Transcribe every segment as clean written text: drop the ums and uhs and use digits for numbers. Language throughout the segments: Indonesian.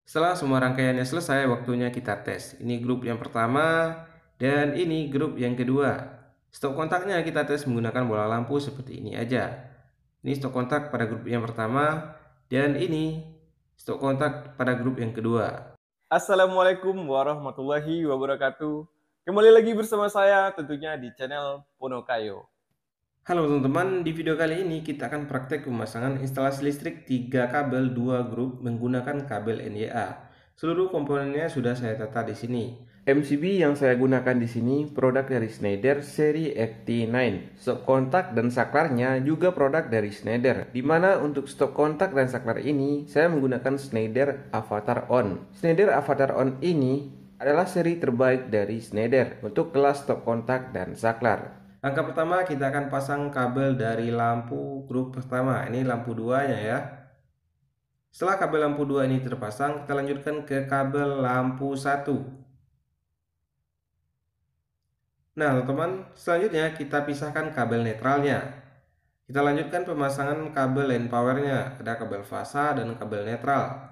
Setelah semua rangkaiannya selesai, waktunya kita tes. Ini grup yang pertama dan ini grup yang kedua. Stok kontaknya kita tes menggunakan bola lampu seperti ini aja. Ini stok kontak pada grup yang pertama dan ini stok kontak pada grup yang kedua. Assalamualaikum warahmatullahi wabarakatuh. Kembali lagi bersama saya tentunya di channel Ponokayo. Halo teman-teman, di video kali ini kita akan praktek pemasangan instalasi listrik 3 kabel 2 grup menggunakan kabel NYA. Seluruh komponennya sudah saya tata di sini. MCB yang saya gunakan di sini produk dari Schneider seri FT9. Stop kontak dan saklarnya juga produk dari Schneider. Di mana untuk stop kontak dan saklar ini saya menggunakan Schneider Avatar On. Schneider Avatar On ini adalah seri terbaik dari Schneider untuk kelas stop kontak dan saklar. Langkah pertama kita akan pasang kabel dari lampu grup pertama. Ini lampu 2-nya ya. Setelah kabel lampu 2 ini terpasang, kita lanjutkan ke kabel lampu 1. Nah, teman-teman, selanjutnya kita pisahkan kabel netralnya. Kita lanjutkan pemasangan kabel line powernya. Ada kabel fasa dan kabel netral.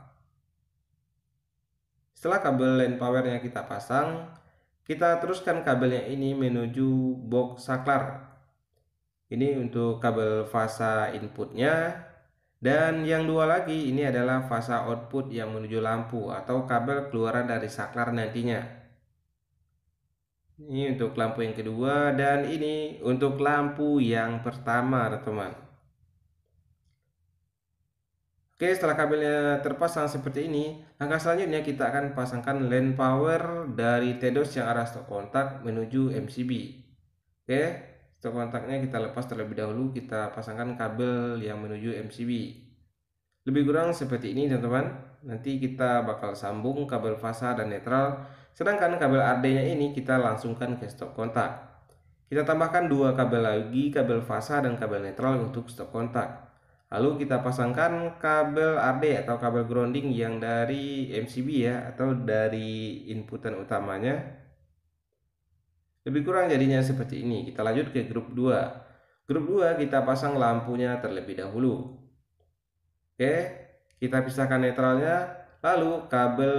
Setelah kabel line powernya kita pasang, kita teruskan kabelnya ini menuju box saklar. Ini untuk kabel fasa inputnya. Dan yang dua lagi ini adalah fasa output yang menuju lampu atau kabel keluaran dari saklar nantinya. Ini untuk lampu yang kedua dan ini untuk lampu yang pertama, teman-teman. Oke, setelah kabelnya terpasang seperti ini, langkah selanjutnya kita akan pasangkan line power dari TDOS yang arah stop kontak menuju MCB. Oke, stop kontaknya kita lepas terlebih dahulu, kita pasangkan kabel yang menuju MCB. Lebih kurang seperti ini, teman-teman. Nanti kita bakal sambung kabel fasa dan netral, sedangkan kabel RD-nya ini kita langsungkan ke stop kontak. Kita tambahkan dua kabel lagi, kabel fasa dan kabel netral untuk stop kontak. Lalu kita pasangkan kabel RD atau kabel grounding yang dari MCB ya, atau dari inputan utamanya. Lebih kurang jadinya seperti ini. Kita lanjut ke grup 2. Grup 2 kita pasang lampunya terlebih dahulu. Oke, kita pisahkan netralnya, lalu kabel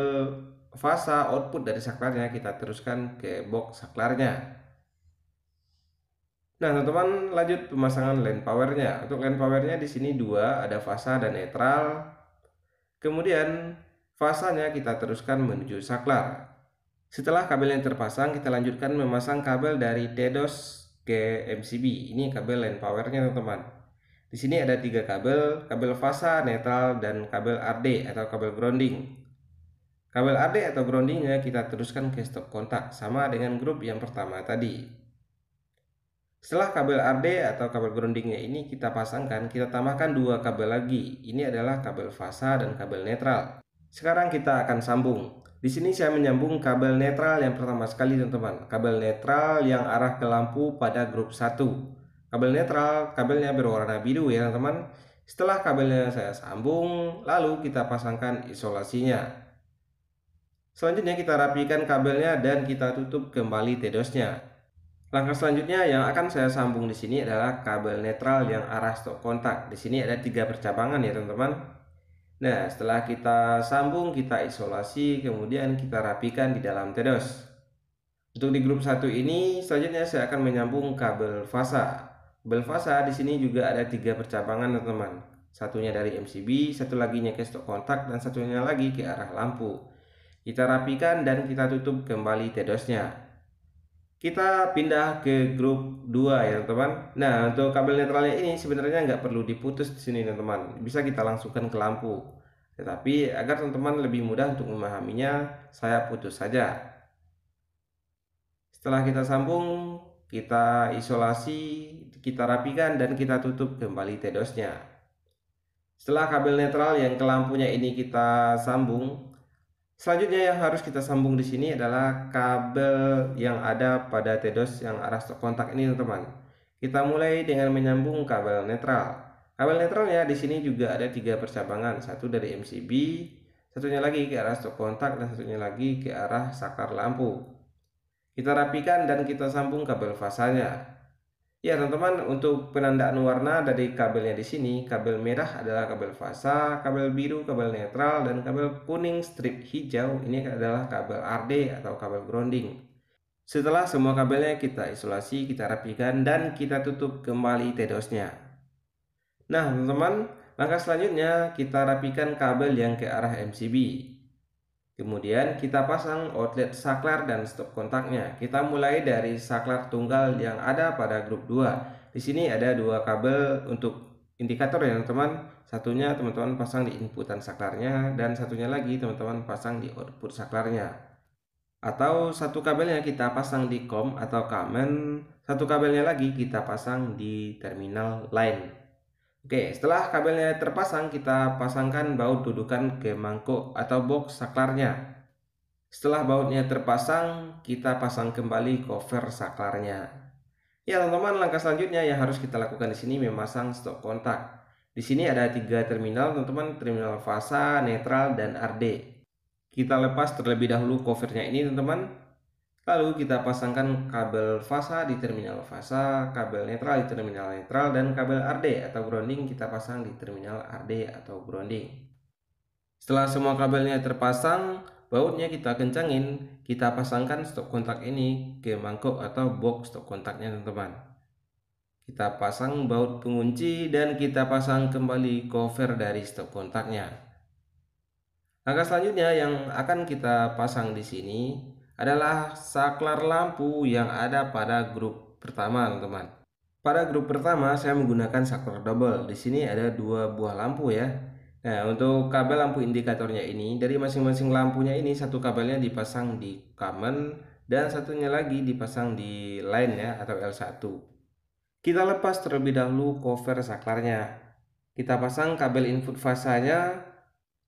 fasa output dari saklarnya kita teruskan ke box saklarnya. Nah, teman-teman, lanjut pemasangan line powernya. Untuk line powernya di sini dua, ada fasa dan netral. Kemudian fasanya kita teruskan menuju saklar. Setelah kabel yang terpasang, kita lanjutkan memasang kabel dari TDOS ke MCB. Ini kabel line powernya, teman-teman. Di sini ada tiga kabel, kabel fasa, netral, dan kabel RD atau kabel grounding. Kabel RD atau groundingnya kita teruskan ke stop kontak, sama dengan grup yang pertama tadi. Setelah kabel RD atau kabel groundingnya ini kita pasangkan, kita tambahkan dua kabel lagi. Ini adalah kabel fasa dan kabel netral. Sekarang kita akan sambung. Di sini saya menyambung kabel netral yang pertama sekali, teman-teman. Kabel netral yang arah ke lampu pada grup 1. Kabel netral, kabelnya berwarna biru ya, teman-teman. Setelah kabelnya saya sambung, lalu kita pasangkan isolasinya. Selanjutnya kita rapikan kabelnya dan kita tutup kembali TDOS-nya. Langkah selanjutnya yang akan saya sambung di sini adalah kabel netral yang arah stop kontak. Di sini ada 3 percabangan ya, teman-teman. Nah, setelah kita sambung, kita isolasi, kemudian kita rapikan di dalam TDOS. Untuk di grup 1 ini, selanjutnya saya akan menyambung kabel fasa. Kabel fasa di sini juga ada 3 percabangan, teman-teman. Satunya dari MCB, satu lagi ke stop kontak, dan satunya lagi ke arah lampu. Kita rapikan dan kita tutup kembali TDOS-nya. Kita pindah ke grup 2 ya, teman-teman. Nah, untuk kabel netralnya ini sebenarnya nggak perlu diputus di sini, teman-teman. Bisa kita langsungkan ke lampu. Tetapi agar teman-teman lebih mudah untuk memahaminya, saya putus saja. Setelah kita sambung, kita isolasi, kita rapikan dan kita tutup kembali TDOS-nya. Setelah kabel netral yang ke lampunya ini kita sambung, selanjutnya yang harus kita sambung di sini adalah kabel yang ada pada TDOS yang arah stop kontak ini, teman-teman. Kita mulai dengan menyambung kabel netral. Kabel netralnya di sini juga ada 3 percabangan, satu dari MCB, satunya lagi ke arah stop kontak, dan satunya lagi ke arah saklar lampu. Kita rapikan dan kita sambung kabel fasanya. Ya teman-teman, untuk penandaan warna dari kabelnya di sini, kabel merah adalah kabel fasa, kabel biru kabel netral, dan kabel kuning strip hijau ini adalah kabel RD atau kabel grounding. Setelah semua kabelnya kita isolasi, kita rapikan, dan kita tutup kembali TDOS-nya. Nah teman-teman, langkah selanjutnya kita rapikan kabel yang ke arah MCB. Kemudian kita pasang outlet saklar dan stop kontaknya. Kita mulai dari saklar tunggal yang ada pada grup 2. Di sini ada dua kabel untuk indikator ya teman-teman. Satunya teman-teman pasang di inputan saklarnya dan satunya lagi teman-teman pasang di output saklarnya. Atau satu kabelnya kita pasang di COM atau common, satu kabelnya lagi kita pasang di terminal line. Oke, setelah kabelnya terpasang, kita pasangkan baut dudukan ke mangkuk atau box saklarnya. Setelah bautnya terpasang, kita pasang kembali cover saklarnya. Ya, teman-teman, langkah selanjutnya yang harus kita lakukan di sini memasang stop kontak. Di sini ada 3 terminal, teman-teman, terminal fasa, netral, dan RD. Kita lepas terlebih dahulu covernya ini, teman-teman. Lalu kita pasangkan kabel fasa di terminal fasa, kabel netral di terminal netral, dan kabel RD atau grounding kita pasang di terminal RD atau grounding. Setelah semua kabelnya terpasang, bautnya kita kencangin, kita pasangkan stop kontak ini ke mangkuk atau box stop kontaknya teman-teman. Kita pasang baut pengunci dan kita pasang kembali cover dari stop kontaknya. Langkah selanjutnya yang akan kita pasang di sini adalah saklar lampu yang ada pada grup pertama, teman-teman. Pada grup pertama saya menggunakan saklar double. Di sini ada 2 buah lampu ya. Nah, untuk kabel lampu indikatornya ini, dari masing-masing lampunya ini satu kabelnya dipasang di common dan satunya lagi dipasang di line ya atau L1. Kita lepas terlebih dahulu cover saklarnya. Kita pasang kabel input fasanya.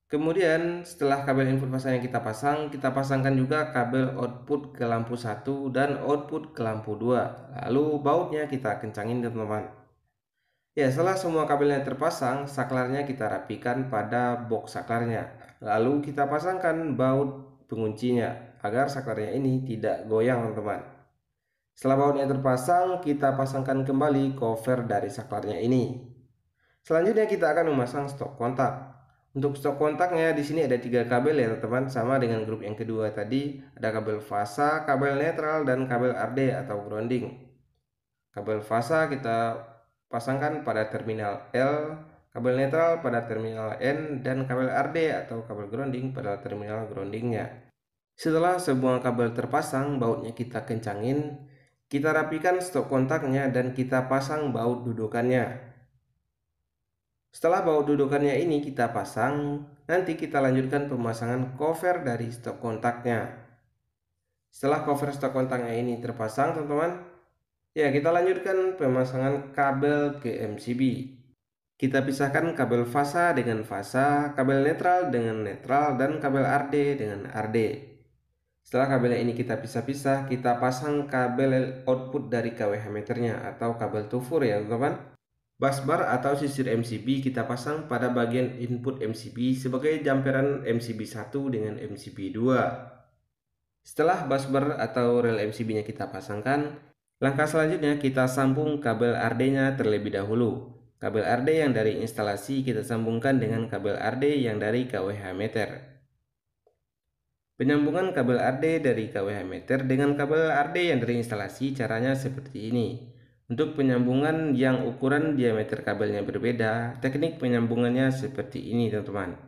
Kemudian setelah kabel input fasa yang kita pasangkan juga kabel output ke lampu 1 dan output ke lampu 2. Lalu bautnya kita kencangin teman-teman. Ya, setelah semua kabelnya terpasang, saklarnya kita rapikan pada box saklarnya. Lalu kita pasangkan baut penguncinya agar saklarnya ini tidak goyang teman-teman. Setelah bautnya terpasang, kita pasangkan kembali cover dari saklarnya ini. Selanjutnya kita akan memasang stop kontak. Untuk stop kontaknya di sini ada 3 kabel ya teman-teman, sama dengan grup yang kedua tadi. Ada kabel fasa, kabel netral, dan kabel RD atau grounding. Kabel fasa kita pasangkan pada terminal L, kabel netral pada terminal N, dan kabel RD atau kabel grounding pada terminal groundingnya. Setelah semua kabel terpasang, bautnya kita kencangin, kita rapikan stop kontaknya dan kita pasang baut dudukannya. Setelah baut dudukannya ini kita pasang, nanti kita lanjutkan pemasangan cover dari stop kontaknya. Setelah cover stop kontaknya ini terpasang teman-teman, ya kita lanjutkan pemasangan kabel ke MCB. Kita pisahkan kabel fasa dengan fasa, kabel netral dengan netral, dan kabel RD dengan RD. Setelah kabelnya ini kita pisah-pisah, kita pasang kabel output dari KWH meternya atau kabel tufur ya teman-teman. Busbar atau sisir MCB kita pasang pada bagian input MCB sebagai jamperan MCB 1 dengan MCB 2. Setelah busbar atau rel MCB-nya kita pasangkan, langkah selanjutnya kita sambung kabel RD-nya terlebih dahulu. Kabel RD yang dari instalasi kita sambungkan dengan kabel RD yang dari KWH meter. Penyambungan kabel RD dari KWH meter dengan kabel RD yang dari instalasi caranya seperti ini. Untuk penyambungan yang ukuran diameter kabelnya berbeda, teknik penyambungannya seperti ini teman-teman.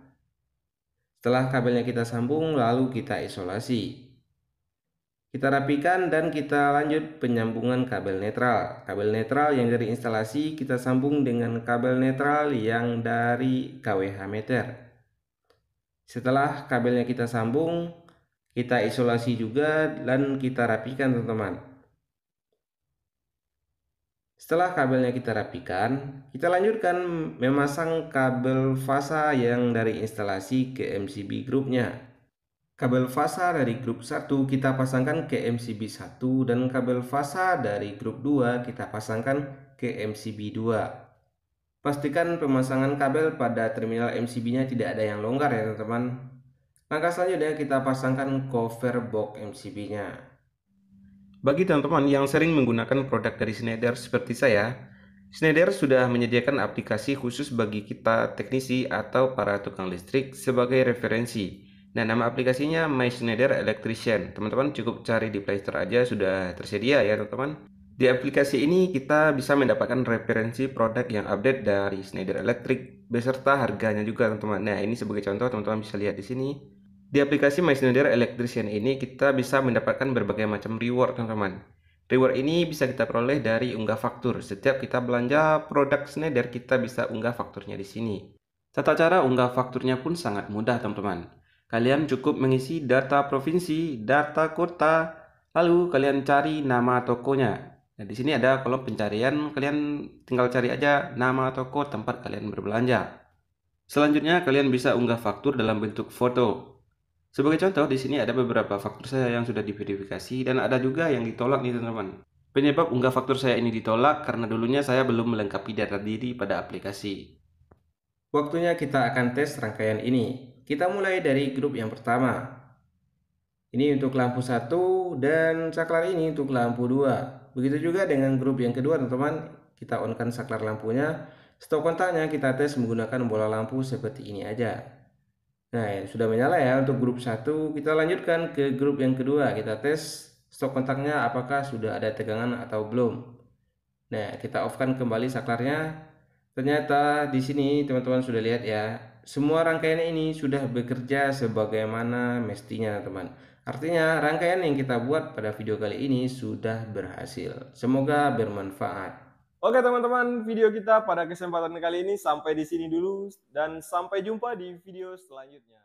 Setelah kabelnya kita sambung, lalu kita isolasi. Kita rapikan dan kita lanjut penyambungan kabel netral. Kabel netral yang dari instalasi kita sambung dengan kabel netral yang dari KWH meter. Setelah kabelnya kita sambung, kita isolasi juga dan kita rapikan teman-teman. Setelah kabelnya kita rapikan, kita lanjutkan memasang kabel fasa yang dari instalasi ke MCB grupnya. Kabel fasa dari grup 1 kita pasangkan ke MCB 1 dan kabel fasa dari grup 2 kita pasangkan ke MCB 2. Pastikan pemasangan kabel pada terminal MCB-nya tidak ada yang longgar ya teman-teman. Langkah selanjutnya kita pasangkan cover box MCB-nya. Bagi teman-teman yang sering menggunakan produk dari Schneider seperti saya, Schneider sudah menyediakan aplikasi khusus bagi kita teknisi atau para tukang listrik sebagai referensi. Nah, nama aplikasinya My Schneider Electrician. Teman-teman cukup cari di Play Store aja, sudah tersedia ya teman-teman. Di aplikasi ini kita bisa mendapatkan referensi produk yang update dari Schneider Electric beserta harganya juga teman-teman. Nah, ini sebagai contoh teman-teman bisa lihat di sini. Di aplikasi My Schneider Electrician ini kita bisa mendapatkan berbagai macam reward teman-teman. Reward ini bisa kita peroleh dari unggah faktur. Setiap kita belanja produk Schneider kita bisa unggah fakturnya di sini. Tata cara unggah fakturnya pun sangat mudah teman-teman. Kalian cukup mengisi data provinsi, data kota, lalu kalian cari nama tokonya. Nah, di sini ada kolom pencarian, kalian tinggal cari aja nama toko tempat kalian berbelanja. Selanjutnya kalian bisa unggah faktur dalam bentuk foto. Sebagai contoh, di sini ada beberapa faktur saya yang sudah diverifikasi dan ada juga yang ditolak nih teman-teman. Penyebab unggah faktur saya ini ditolak karena dulunya saya belum melengkapi data diri pada aplikasi. Waktunya kita akan tes rangkaian ini. Kita mulai dari grup yang pertama. Ini untuk lampu 1 dan saklar ini untuk lampu 2. Begitu juga dengan grup yang kedua teman-teman. Kita on-kan saklar lampunya. Stop kontaknya kita tes menggunakan bola lampu seperti ini aja. Nah, ya, sudah menyala ya untuk grup 1. Kita lanjutkan ke grup yang kedua. Kita tes stop kontaknya apakah sudah ada tegangan atau belum. Nah, kita off-kan kembali saklarnya. Ternyata di sini teman-teman sudah lihat ya, semua rangkaian ini sudah bekerja sebagaimana mestinya teman. Artinya rangkaian yang kita buat pada video kali ini sudah berhasil. Semoga bermanfaat. Oke teman-teman, video kita pada kesempatan kali ini sampai di sini dulu dan sampai jumpa di video selanjutnya.